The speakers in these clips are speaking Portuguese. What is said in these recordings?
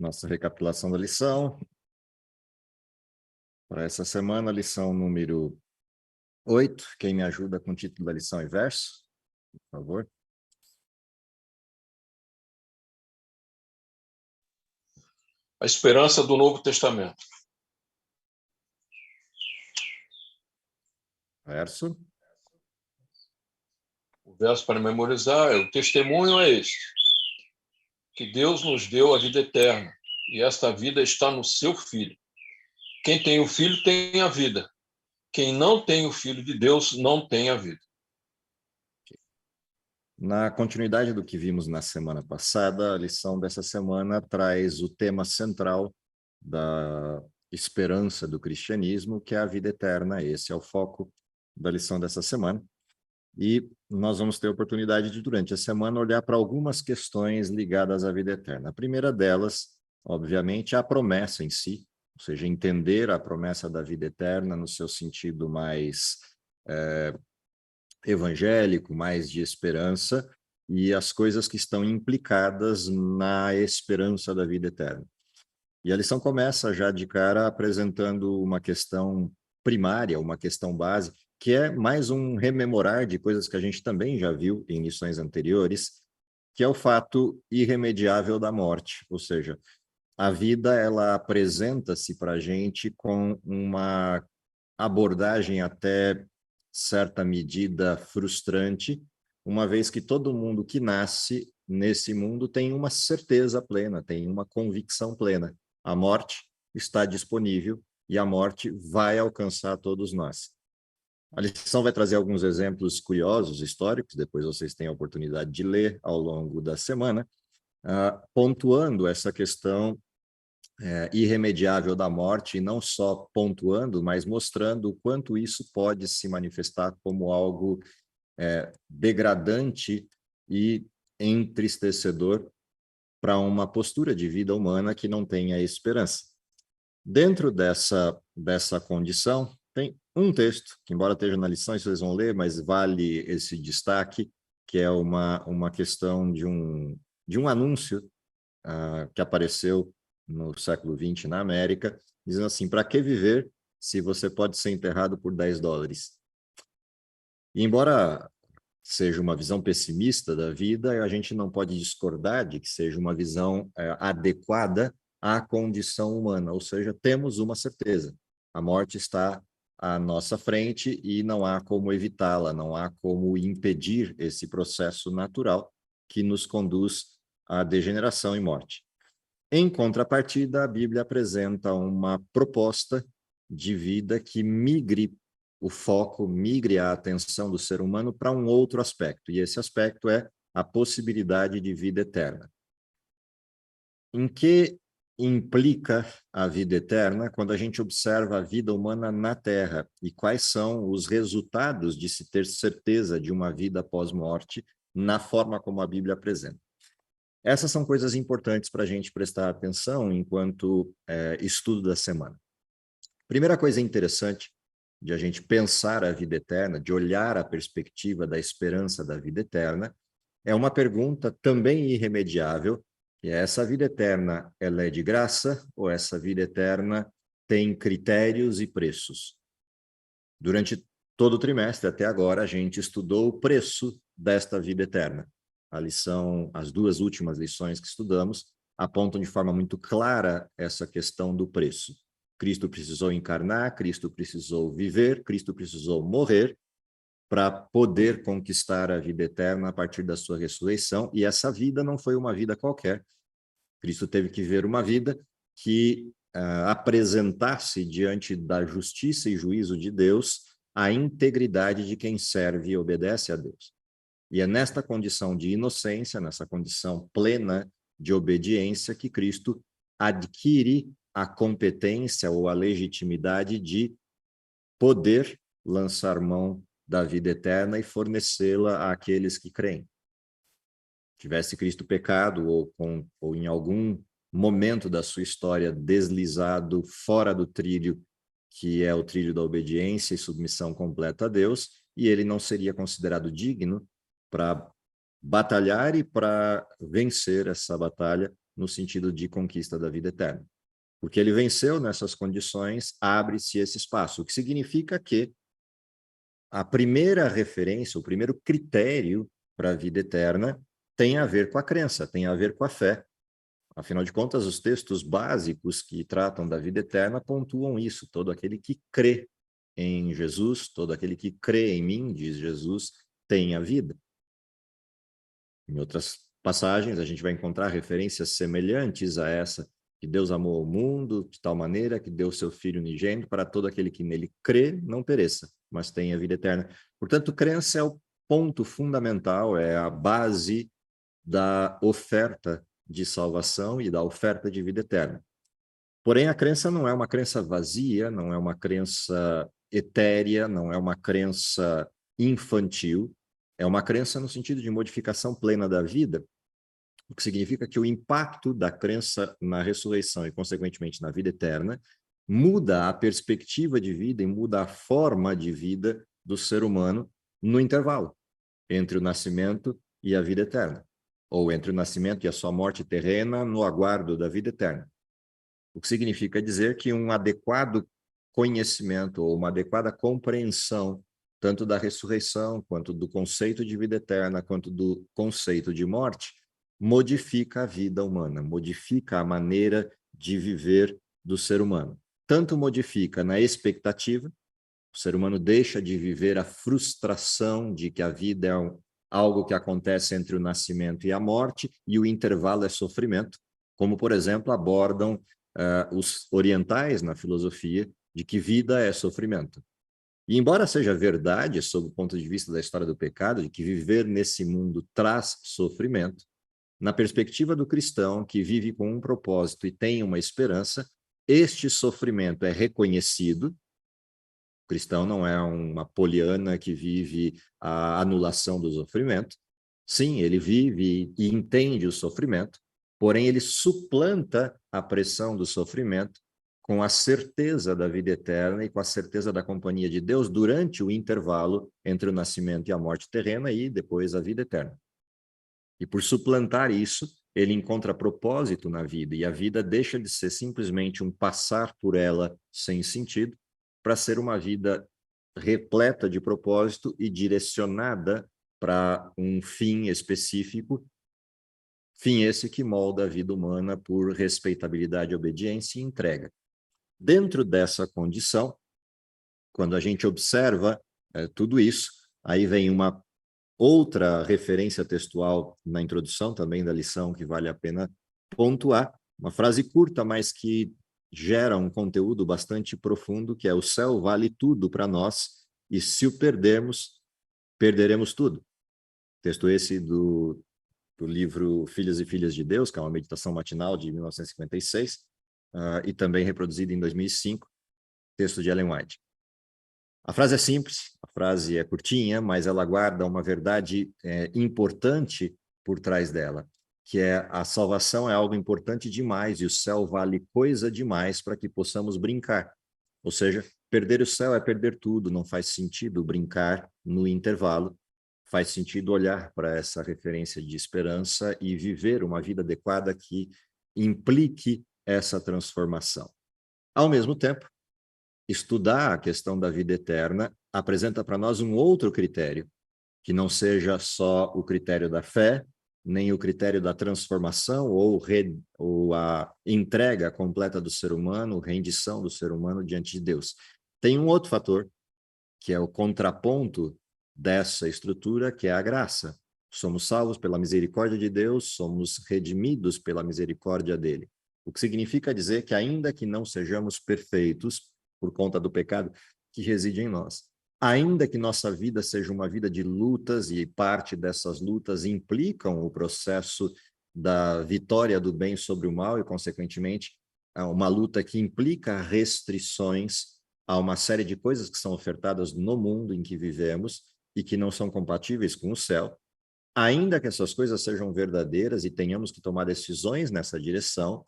nossa recapitulação da lição. Para essa semana, lição número 8. Quem me ajuda com o título da lição e verso, por favor? A esperança do Novo Testamento. Verso. O verso para memorizar o testemunho é este: que Deus nos deu a vida eterna, e esta vida está no seu Filho. Quem tem o Filho tem a vida. Quem não tem o Filho de Deus não tem a vida. Na continuidade do que vimos na semana passada, a lição dessa semana traz o tema central da esperança do cristianismo, que é a vida eterna. Esse é o foco da lição dessa semana. E nós vamos ter a oportunidade de, durante a semana, olhar para algumas questões ligadas à vida eterna. A primeira delas, obviamente, é a promessa em si, ou seja, entender a promessa da vida eterna no seu sentido mais evangélico, mais de esperança, e as coisas que estão implicadas na esperança da vida eterna. E a lição começa já de cara apresentando uma questão primária, uma questão base, que é mais um rememorar de coisas que a gente também já viu em lições anteriores, que é o fato irremediável da morte. Ou seja, a vida ela apresenta-se para a gente com uma abordagem até certa medida frustrante, uma vez que todo mundo que nasce nesse mundo tem uma certeza plena, tem uma convicção plena. A morte está disponível e a morte vai alcançar todos nós. A lição vai trazer alguns exemplos curiosos, históricos, depois vocês têm a oportunidade de ler ao longo da semana, pontuando essa questão irremediável da morte, e não só pontuando, mas mostrando o quanto isso pode se manifestar como algo degradante e entristecedor para uma postura de vida humana que não tenha esperança. Dentro dessa condição, tem um texto, que embora esteja na lição, vocês vão ler, mas vale esse destaque, que é uma questão de um anúncio que apareceu no século XX na América, dizendo assim: para que viver se você pode ser enterrado por $10? E embora seja uma visão pessimista da vida, a gente não pode discordar de que seja uma visão adequada à condição humana, ou seja, temos uma certeza: a morte está à nossa frente e não há como evitá-la, não há como impedir esse processo natural que nos conduz à degeneração e morte. Em contrapartida, a Bíblia apresenta uma proposta de vida que migre o foco, migre a atenção do ser humano para um outro aspecto, e esse aspecto é a possibilidade de vida eterna. Em que implica a vida eterna quando a gente observa a vida humana na Terra e quais são os resultados de se ter certeza de uma vida pós-morte na forma como a Bíblia apresenta? Essas são coisas importantes para a gente prestar atenção enquanto estudo da semana. Primeira coisa interessante de a gente pensar a vida eterna, de olhar a perspectiva da esperança da vida eterna, é uma pergunta também irremediável, e é: essa vida eterna, ela é de graça ou essa vida eterna tem critérios e preços? Durante todo o trimestre, até agora, a gente estudou o preço desta vida eterna. As duas últimas lições que estudamos apontam de forma muito clara essa questão do preço. Cristo precisou encarnar, Cristo precisou viver, Cristo precisou morrer para poder conquistar a vida eterna a partir da sua ressurreição, e essa vida não foi uma vida qualquer. Cristo teve que viver uma vida que apresentasse diante da justiça e juízo de Deus a integridade de quem serve e obedece a Deus. E é nesta condição de inocência, nessa condição plena de obediência, que Cristo adquire a competência ou a legitimidade de poder lançar mão da vida eterna e fornecê-la àqueles que creem. Tivesse Cristo pecado ou em algum momento da sua história deslizado fora do trilho, que é o trilho da obediência e submissão completa a Deus, e ele não seria considerado digno para batalhar e para vencer essa batalha no sentido de conquista da vida eterna. Porque ele venceu nessas condições, abre-se esse espaço, o que significa que a primeira referência, o primeiro critério para a vida eterna tem a ver com a crença, tem a ver com a fé. Afinal de contas, os textos básicos que tratam da vida eterna pontuam isso. Todo aquele que crê em Jesus, todo aquele que crê em mim, diz Jesus, tem a vida. Em outras passagens, a gente vai encontrar referências semelhantes a essa, que Deus amou o mundo de tal maneira que deu seu Filho unigênito para todo aquele que nele crê, não pereça, mas tenha vida eterna. Portanto, crença é o ponto fundamental, é a base da oferta de salvação e da oferta de vida eterna. Porém, a crença não é uma crença vazia, não é uma crença etérea, não é uma crença infantil, é uma crença no sentido de modificação plena da vida, o que significa que o impacto da crença na ressurreição e, consequentemente, na vida eterna, muda a perspectiva de vida e muda a forma de vida do ser humano no intervalo entre o nascimento e a vida eterna, ou entre o nascimento e a sua morte terrena no aguardo da vida eterna. O que significa dizer que um adequado conhecimento ou uma adequada compreensão tanto da ressurreição, quanto do conceito de vida eterna, quanto do conceito de morte, modifica a vida humana, modifica a maneira de viver do ser humano. Tanto modifica na expectativa, o ser humano deixa de viver a frustração de que a vida é algo que acontece entre o nascimento e a morte, e o intervalo é sofrimento, como, por exemplo, abordam os orientais na filosofia, de que vida é sofrimento. E embora seja verdade, sob o ponto de vista da história do pecado, de que viver nesse mundo traz sofrimento, na perspectiva do cristão, que vive com um propósito e tem uma esperança, este sofrimento é reconhecido. O cristão não é uma poliana que vive a anulação do sofrimento. Sim, ele vive e entende o sofrimento, porém ele suplanta a pressão do sofrimento com a certeza da vida eterna e com a certeza da companhia de Deus durante o intervalo entre o nascimento e a morte terrena e depois a vida eterna. E por suplantar isso, ele encontra propósito na vida, e a vida deixa de ser simplesmente um passar por ela sem sentido, para ser uma vida repleta de propósito e direcionada para um fim específico, fim esse que molda a vida humana por respeitabilidade, obediência e entrega. Dentro dessa condição, quando a gente observa tudo isso, aí vem uma outra referência textual na introdução também da lição que vale a pena pontuar, uma frase curta, mas que gera um conteúdo bastante profundo, que é: o céu vale tudo para nós, e se o perdermos, perderemos tudo. Texto esse do livro Filhos e Filhas de Deus, que é uma meditação matinal de 1956, e também reproduzido em 2005, texto de Ellen White. A frase é simples, a frase é curtinha, mas ela guarda uma verdade importante por trás dela, que é: a salvação é algo importante demais e o céu vale coisa demais para que possamos brincar. Ou seja, perder o céu é perder tudo, não faz sentido brincar no intervalo, faz sentido olhar para essa referência de esperança e viver uma vida adequada que implique essa transformação. Ao mesmo tempo, estudar a questão da vida eterna apresenta para nós um outro critério, que não seja só o critério da fé, nem o critério da transformação ou a entrega completa do ser humano, rendição do ser humano diante de Deus. Tem um outro fator, que é o contraponto dessa estrutura, que é a graça. Somos salvos pela misericórdia de Deus, somos redimidos pela misericórdia dele. O que significa dizer que, ainda que não sejamos perfeitos, por conta do pecado que reside em nós, ainda que nossa vida seja uma vida de lutas, e parte dessas lutas implicam o processo da vitória do bem sobre o mal e, consequentemente, uma luta que implica restrições a uma série de coisas que são ofertadas no mundo em que vivemos e que não são compatíveis com o céu, ainda que essas coisas sejam verdadeiras e tenhamos que tomar decisões nessa direção,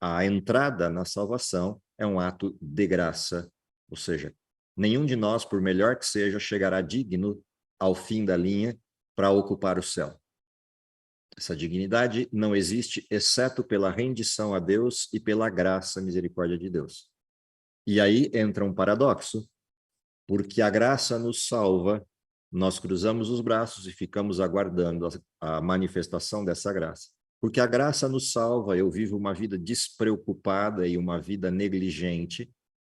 a entrada na salvação é um ato de graça, ou seja, nenhum de nós, por melhor que seja, chegará digno ao fim da linha para ocupar o céu. Essa dignidade não existe exceto pela rendição a Deus e pela graça e misericórdia de Deus. E aí entra um paradoxo, porque a graça nos salva, nós cruzamos os braços e ficamos aguardando a manifestação dessa graça. Porque a graça nos salva, eu vivo uma vida despreocupada e uma vida negligente,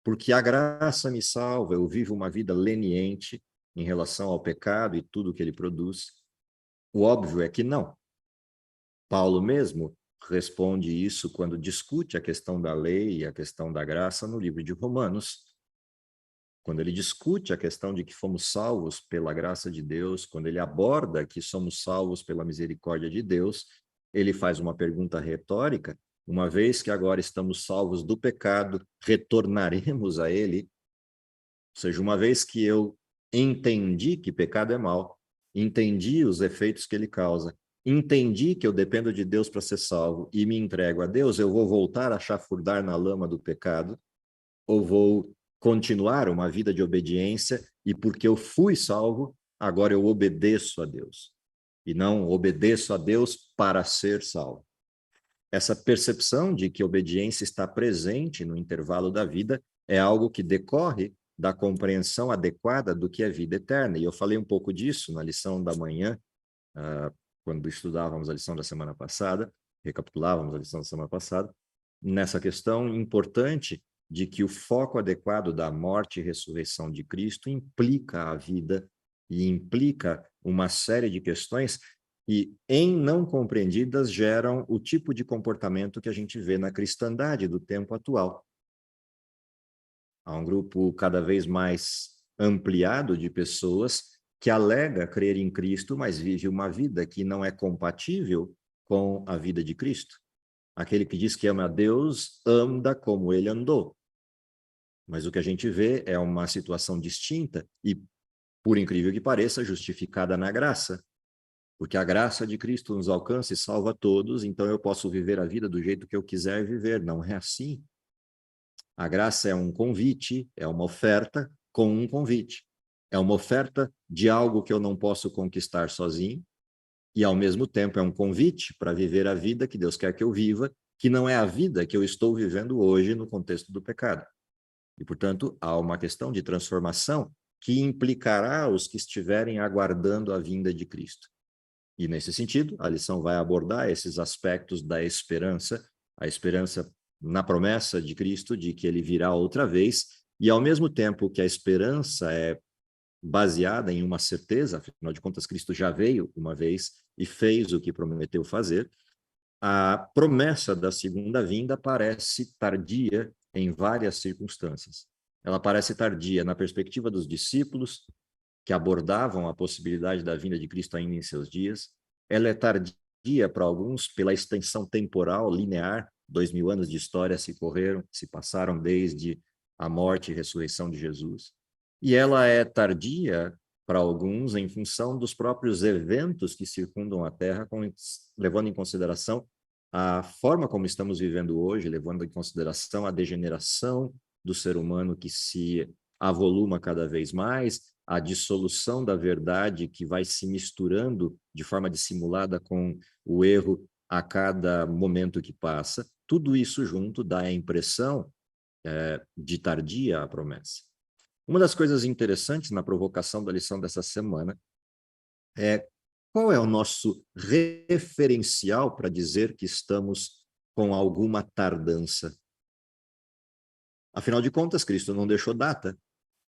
porque a graça me salva, eu vivo uma vida leniente em relação ao pecado e tudo que ele produz. O óbvio é que não. Paulo mesmo responde isso quando discute a questão da lei e a questão da graça no livro de Romanos. Quando ele discute a questão de que fomos salvos pela graça de Deus, quando ele aborda que somos salvos pela misericórdia de Deus, ele faz uma pergunta retórica: uma vez que agora estamos salvos do pecado, retornaremos a ele? Ou seja, uma vez que eu entendi que pecado é mal, entendi os efeitos que ele causa, entendi que eu dependo de Deus para ser salvo e me entrego a Deus, eu vou voltar a chafurdar na lama do pecado ou vou continuar uma vida de obediência e porque eu fui salvo, agora eu obedeço a Deus e não obedeço a Deus para ser salvo. Essa percepção de que obediência está presente no intervalo da vida é algo que decorre da compreensão adequada do que é vida eterna. E eu falei um pouco disso na lição da manhã, quando estudávamos a lição da semana passada, recapitulávamos a lição da semana passada, nessa questão importante de que o foco adequado da morte e ressurreição de Cristo implica a vida e implica uma série de questões e, em não compreendidas, geram o tipo de comportamento que a gente vê na cristandade do tempo atual. Há um grupo cada vez mais ampliado de pessoas que alega crer em Cristo, mas vive uma vida que não é compatível com a vida de Cristo. Aquele que diz que ama a Deus, anda como ele andou. Mas o que a gente vê é uma situação distinta e, por incrível que pareça, justificada na graça. Porque a graça de Cristo nos alcança e salva todos, então eu posso viver a vida do jeito que eu quiser viver. Não é assim. A graça é um convite, é uma oferta com um convite. É uma oferta de algo que eu não posso conquistar sozinho e, ao mesmo tempo, é um convite para viver a vida que Deus quer que eu viva, que não é a vida que eu estou vivendo hoje no contexto do pecado. E, portanto, há uma questão de transformação que implicará os que estiverem aguardando a vinda de Cristo. E, nesse sentido, a lição vai abordar esses aspectos da esperança, a esperança na promessa de Cristo de que ele virá outra vez, e, ao mesmo tempo que a esperança é baseada em uma certeza, afinal de contas, Cristo já veio uma vez e fez o que prometeu fazer, a promessa da segunda vinda parece tardia em várias circunstâncias. Ela parece tardia na perspectiva dos discípulos, que abordavam a possibilidade da vinda de Cristo ainda em seus dias. Ela é tardia para alguns pela extensão temporal linear, 2000 anos de história se passaram desde a morte e ressurreição de Jesus. E ela é tardia para alguns em função dos próprios eventos que circundam a Terra, levando em consideração a forma como estamos vivendo hoje, levando em consideração a degeneração do ser humano que se avoluma cada vez mais, a dissolução da verdade que vai se misturando de forma dissimulada com o erro a cada momento que passa, tudo isso junto dá a impressão de tardia a promessa. Uma das coisas interessantes na provocação da lição dessa semana é qual é o nosso referencial para dizer que estamos com alguma tardança. Afinal de contas, Cristo não deixou data.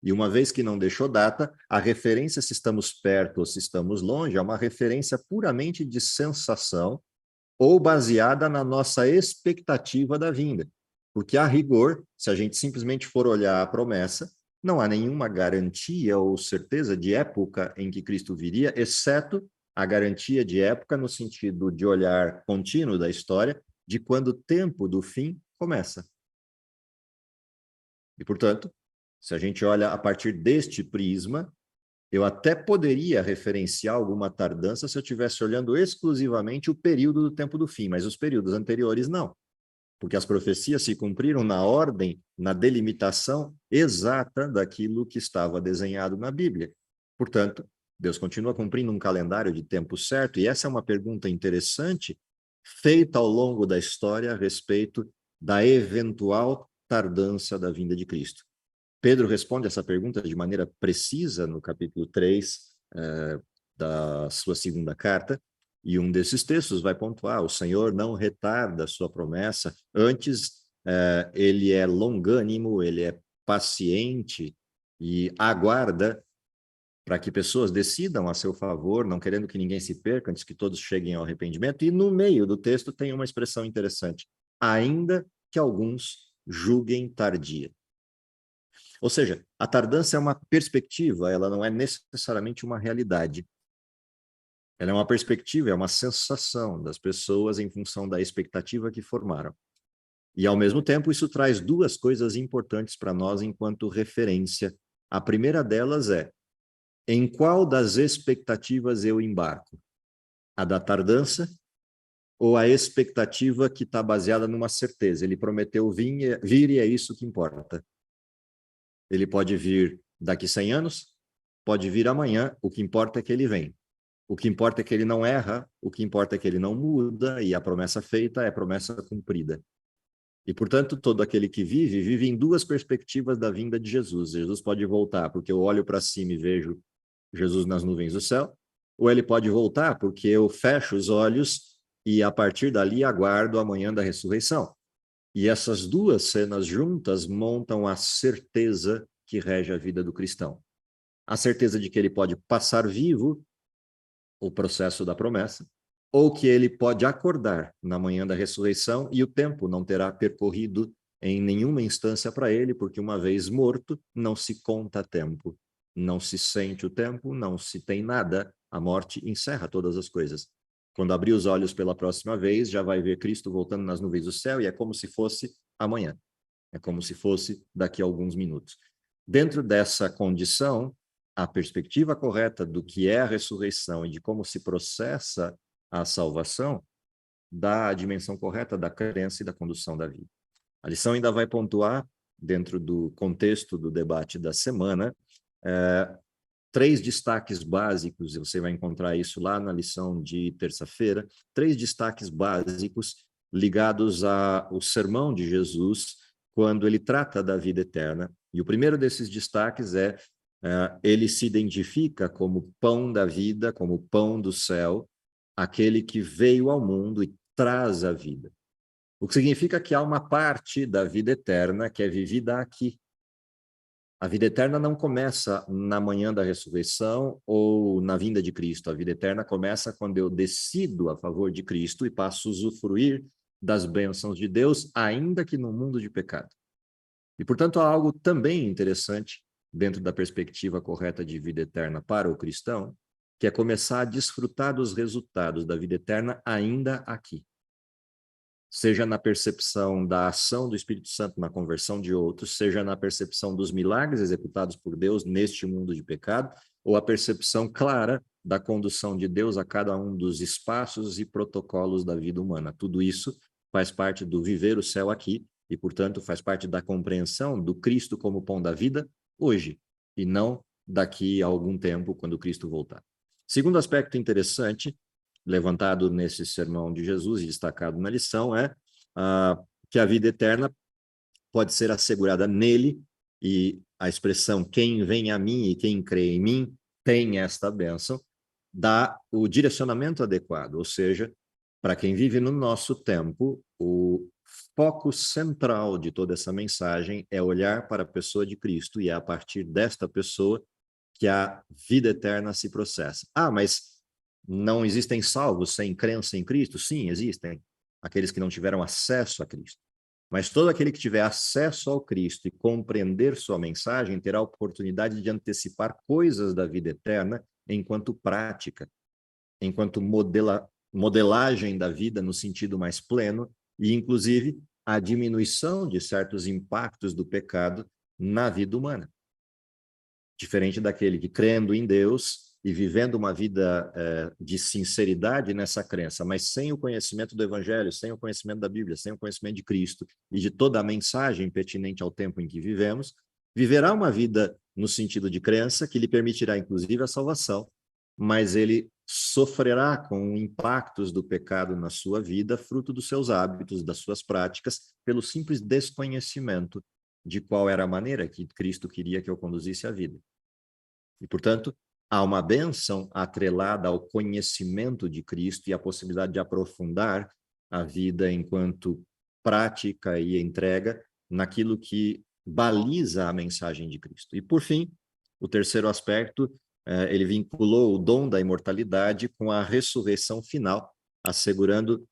E uma vez que não deixou data, a referência se estamos perto ou se estamos longe é uma referência puramente de sensação ou baseada na nossa expectativa da vinda. Porque, a rigor, se a gente simplesmente for olhar a promessa, não há nenhuma garantia ou certeza de época em que Cristo viria, exceto a garantia de época no sentido de olhar contínuo da história, de quando o tempo do fim começa. E, portanto, se a gente olha a partir deste prisma, eu até poderia referenciar alguma tardança se eu estivesse olhando exclusivamente o período do tempo do fim, mas os períodos anteriores não, porque as profecias se cumpriram na ordem, na delimitação exata daquilo que estava desenhado na Bíblia. Portanto, Deus continua cumprindo um calendário de tempo certo, e essa é uma pergunta interessante, feita ao longo da história a respeito da eventual tardança da vinda de Cristo. Pedro responde essa pergunta de maneira precisa no capítulo 3 da sua segunda carta, e um desses textos vai pontuar: o Senhor não retarda a sua promessa, antes ele é longânimo, ele é paciente e aguarda para que pessoas decidam a seu favor, não querendo que ninguém se perca, antes que todos cheguem ao arrependimento. E no meio do texto tem uma expressão interessante: ainda que alguns julguem tardia. Ou seja, a tardança é uma perspectiva, ela não é necessariamente uma realidade. Ela é uma perspectiva, é uma sensação das pessoas em função da expectativa que formaram. E, ao mesmo tempo, isso traz duas coisas importantes para nós enquanto referência. A primeira delas é: em qual das expectativas eu embarco? A da tardança ou a expectativa que está baseada numa certeza? Ele prometeu vir e é isso que importa. Ele pode vir daqui 100 anos, pode vir amanhã, o que importa é que ele vem. O que importa é que ele não erra, o que importa é que ele não muda, e a promessa feita é promessa cumprida. E, portanto, todo aquele que vive, vive em duas perspectivas da vinda de Jesus. Jesus pode voltar porque eu olho para cima e vejo Jesus nas nuvens do céu, ou ele pode voltar porque eu fecho os olhos e, a partir dali, aguardo a manhã da ressurreição. E essas duas cenas juntas montam a certeza que rege a vida do cristão. A certeza de que ele pode passar vivo o processo da promessa, ou que ele pode acordar na manhã da ressurreição e o tempo não terá percorrido em nenhuma instância para ele, porque uma vez morto, não se conta tempo, não se sente o tempo, não se tem nada, a morte encerra todas as coisas. Quando abrir os olhos pela próxima vez, já vai ver Cristo voltando nas nuvens do céu, e é como se fosse amanhã, é como se fosse daqui a alguns minutos. Dentro dessa condição, a perspectiva correta do que é a ressurreição e de como se processa a salvação dá a dimensão correta da crença e da condução da vida. A lição ainda vai pontuar, dentro do contexto do debate da semana, 3 destaques básicos, e você vai encontrar isso lá na lição de terça-feira, 3 destaques básicos ligados ao sermão de Jesus, quando ele trata da vida eterna. E o primeiro desses destaques é: ele se identifica como pão da vida, como pão do céu, aquele que veio ao mundo e traz a vida. O que significa que há uma parte da vida eterna que é vivida aqui. A vida eterna não começa na manhã da ressurreição ou na vinda de Cristo. A vida eterna começa quando eu decido a favor de Cristo e passo a usufruir das bênçãos de Deus, ainda que no mundo de pecado. E, portanto, há algo também interessante dentro da perspectiva correta de vida eterna para o cristão, que é começar a desfrutar dos resultados da vida eterna ainda aqui. Seja na percepção da ação do Espírito Santo na conversão de outros, seja na percepção dos milagres executados por Deus neste mundo de pecado, ou a percepção clara da condução de Deus a cada um dos espaços e protocolos da vida humana. Tudo isso faz parte do viver o céu aqui e, portanto, faz parte da compreensão do Cristo como pão da vida hoje, e não daqui a algum tempo, quando Cristo voltar. Segundo aspecto interessante, levantado nesse sermão de Jesus e destacado na lição, é que a vida eterna pode ser assegurada nele, e a expressão quem vem a mim e quem crê em mim tem esta bênção, dá o direcionamento adequado, ou seja, para quem vive no nosso tempo, o foco central de toda essa mensagem é olhar para a pessoa de Cristo, e é a partir desta pessoa que a vida eterna se processa. Mas não existem salvos sem crença em Cristo? Sim, existem. Aqueles que não tiveram acesso a Cristo. Mas todo aquele que tiver acesso ao Cristo e compreender sua mensagem terá a oportunidade de antecipar coisas da vida eterna enquanto prática, enquanto modelagem da vida no sentido mais pleno, e, inclusive, a diminuição de certos impactos do pecado na vida humana. Diferente daquele que, crendo em Deus e vivendo uma vida de sinceridade nessa crença, mas sem o conhecimento do Evangelho, sem o conhecimento da Bíblia, sem o conhecimento de Cristo e de toda a mensagem pertinente ao tempo em que vivemos, viverá uma vida no sentido de crença que lhe permitirá, inclusive, a salvação, mas ele sofrerá com impactos do pecado na sua vida, fruto dos seus hábitos, das suas práticas, pelo simples desconhecimento de qual era a maneira que Cristo queria que eu conduzisse a vida. E, portanto, há uma bênção atrelada ao conhecimento de Cristo e a possibilidade de aprofundar a vida enquanto prática e entrega naquilo que baliza a mensagem de Cristo. E, por fim, o terceiro aspecto, ele vinculou o dom da imortalidade com a ressurreição final, assegurando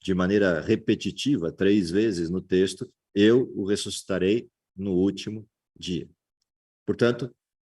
de maneira repetitiva, 3 vezes no texto, eu o ressuscitarei no último dia. Portanto,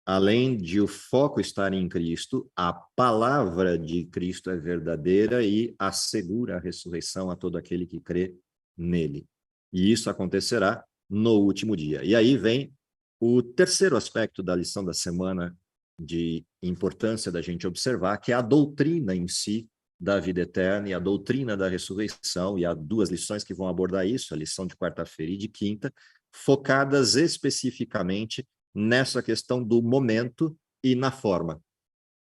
além de o foco estar em Cristo, a palavra de Cristo é verdadeira e assegura a ressurreição a todo aquele que crê nele. E isso acontecerá no último dia. E aí vem o terceiro aspecto da lição da semana de importância da gente observar, que é a doutrina em si da vida eterna e a doutrina da ressurreição, e há 2 lições que vão abordar isso, a lição de quarta-feira e de quinta, focadas especificamente nessa questão do momento e na forma.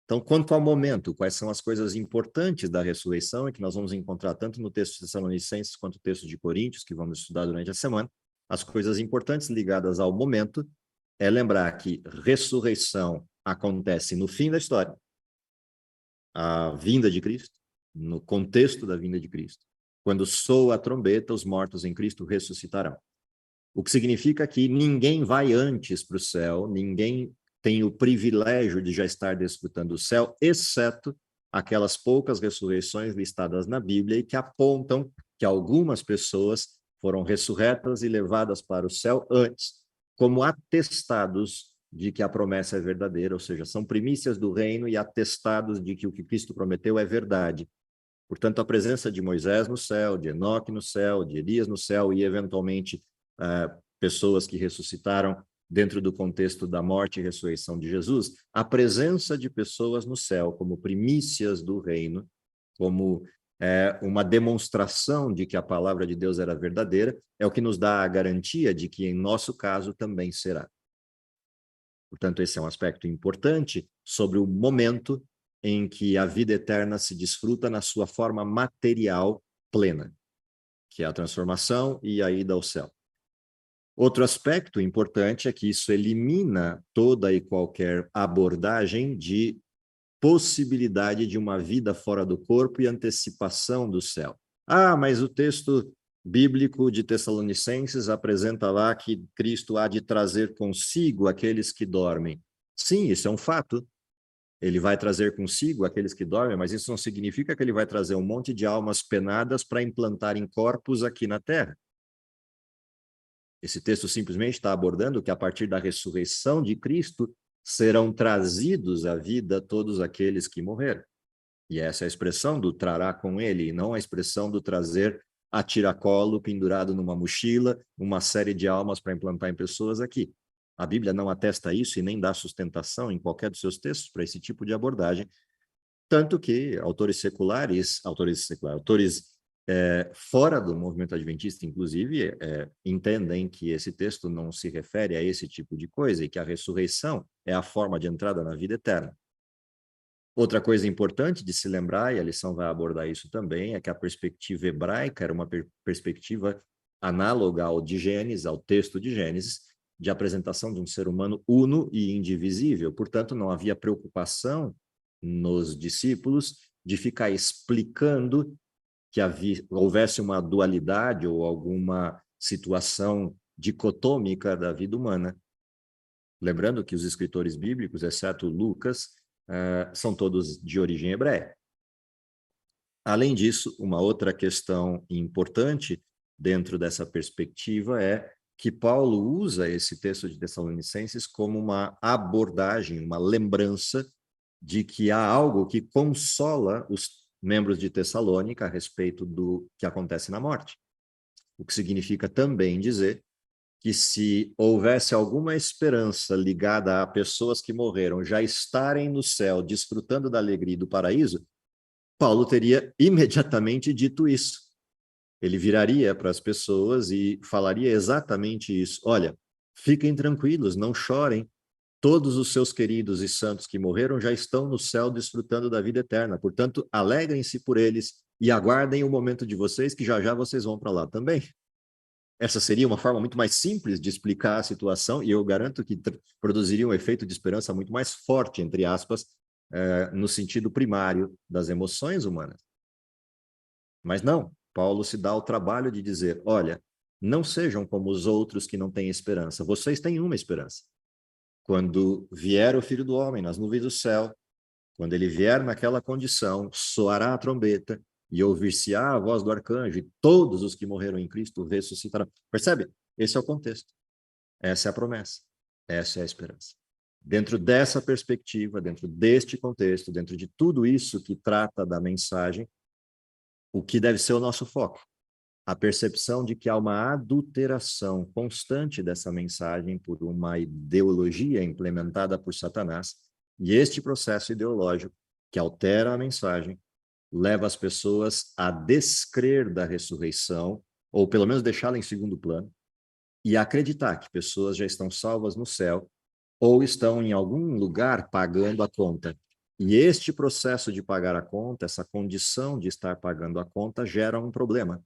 Então, quanto ao momento, quais são as coisas importantes da ressurreição, e que nós vamos encontrar tanto no texto de Tessalonicenses quanto no texto de Coríntios, que vamos estudar durante a semana, as coisas importantes ligadas ao momento é lembrar que ressurreição acontece no fim da história, a vinda de Cristo, no contexto da vinda de Cristo. Quando soa a trombeta, os mortos em Cristo ressuscitarão. O que significa que ninguém vai antes para o céu, ninguém tem o privilégio de já estar desfrutando o céu, exceto aquelas poucas ressurreições listadas na Bíblia e que apontam que algumas pessoas foram ressurretas e levadas para o céu antes, como atestados de que a promessa é verdadeira, ou seja, são primícias do reino e atestados de que o que Cristo prometeu é verdade. Portanto, a presença de Moisés no céu, de Enoque no céu, de Elias no céu e, eventualmente, pessoas que ressuscitaram dentro do contexto da morte e ressurreição de Jesus, a presença de pessoas no céu como primícias do reino, como uma demonstração de que a palavra de Deus era verdadeira, é o que nos dá a garantia de que, em nosso caso, também será. Portanto, esse é um aspecto importante sobre o momento em que a vida eterna se desfruta na sua forma material plena, que é a transformação e a ida ao céu. Outro aspecto importante é que isso elimina toda e qualquer abordagem de possibilidade de uma vida fora do corpo e antecipação do céu. Ah, mas o texto bíblico de Tessalonicenses apresenta lá que Cristo há de trazer consigo aqueles que dormem. Sim, isso é um fato. Ele vai trazer consigo aqueles que dormem, mas isso não significa que ele vai trazer um monte de almas penadas para implantar em corpos aqui na Terra. Esse texto simplesmente está abordando que a partir da ressurreição de Cristo serão trazidos à vida todos aqueles que morreram. E essa é a expressão do trará com ele, e não a expressão do trazer a tiracolo pendurado numa mochila, uma série de almas para implantar em pessoas aqui. A Bíblia não atesta isso e nem dá sustentação em qualquer dos seus textos para esse tipo de abordagem, tanto que autores fora do movimento adventista, inclusive, entendem que esse texto não se refere a esse tipo de coisa e que a ressurreição é a forma de entrada na vida eterna. Outra coisa importante de se lembrar, e a lição vai abordar isso também, é que a perspectiva hebraica era uma perspectiva análoga ao de Gênesis, ao texto de Gênesis, de apresentação de um ser humano uno e indivisível. Portanto, não havia preocupação nos discípulos de ficar explicando que houvesse uma dualidade ou alguma situação dicotômica da vida humana. Lembrando que os escritores bíblicos, exceto Lucas, são todos de origem hebreia. Além disso, uma outra questão importante dentro dessa perspectiva é que Paulo usa esse texto de Tessalonicenses como uma abordagem, uma lembrança de que há algo que consola os membros de Tessalônica a respeito do que acontece na morte. O que significa também dizer que se houvesse alguma esperança ligada a pessoas que morreram já estarem no céu, desfrutando da alegria e do paraíso, Paulo teria imediatamente dito isso. Ele viraria para as pessoas e falaria exatamente isso. Olha, fiquem tranquilos, não chorem. Todos os seus queridos e santos que morreram já estão no céu desfrutando da vida eterna. Portanto, alegrem-se por eles e aguardem o momento de vocês, que já já vocês vão para lá também. Essa seria uma forma muito mais simples de explicar a situação, e eu garanto que produziria um efeito de esperança muito mais forte, entre aspas, no sentido primário das emoções humanas. Mas não, Paulo se dá ao trabalho de dizer, olha, não sejam como os outros que não têm esperança, vocês têm uma esperança. Quando vier o Filho do Homem nas nuvens do céu, quando ele vier naquela condição, soará a trombeta e ouvir-se-á a voz do arcanjo, e todos os que morreram em Cristo ressuscitarão. Percebe? Esse é o contexto. Essa é a promessa. Essa é a esperança. Dentro dessa perspectiva, dentro deste contexto, dentro de tudo isso que trata da mensagem, o que deve ser o nosso foco? A percepção de que há uma adulteração constante dessa mensagem por uma ideologia implementada por Satanás, e este processo ideológico que altera a mensagem leva as pessoas a descrer da ressurreição, ou pelo menos deixá-la em segundo plano, e acreditar que pessoas já estão salvas no céu ou estão em algum lugar pagando a conta. E este processo de pagar a conta, essa condição de estar pagando a conta, gera um problema,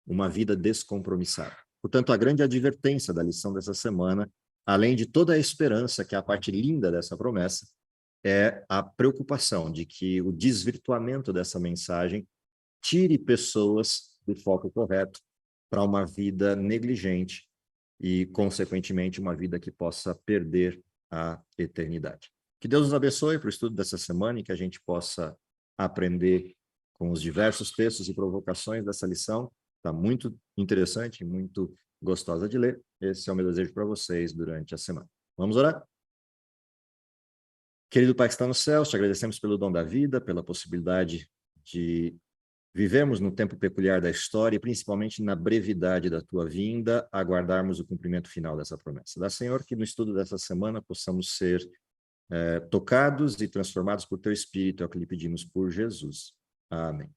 uma vida descompromissada. Portanto, a grande advertência da lição dessa semana, além de toda a esperança, que é a parte linda dessa promessa, é a preocupação de que o desvirtuamento dessa mensagem tire pessoas do foco correto para uma vida negligente e, consequentemente, uma vida que possa perder a eternidade. Que Deus nos abençoe para o estudo dessa semana e que a gente possa aprender com os diversos textos e provocações dessa lição. Está muito interessante, muito gostosa de ler. Esse é o meu desejo para vocês durante a semana. Vamos orar? Querido Pai que está no céu, te agradecemos pelo dom da vida, pela possibilidade de vivermos no tempo peculiar da história e principalmente na brevidade da tua vinda, aguardarmos o cumprimento final dessa promessa. Dá, Senhor, que no estudo dessa semana possamos ser tocados e transformados por teu Espírito, é o que lhe pedimos por Jesus. Amém.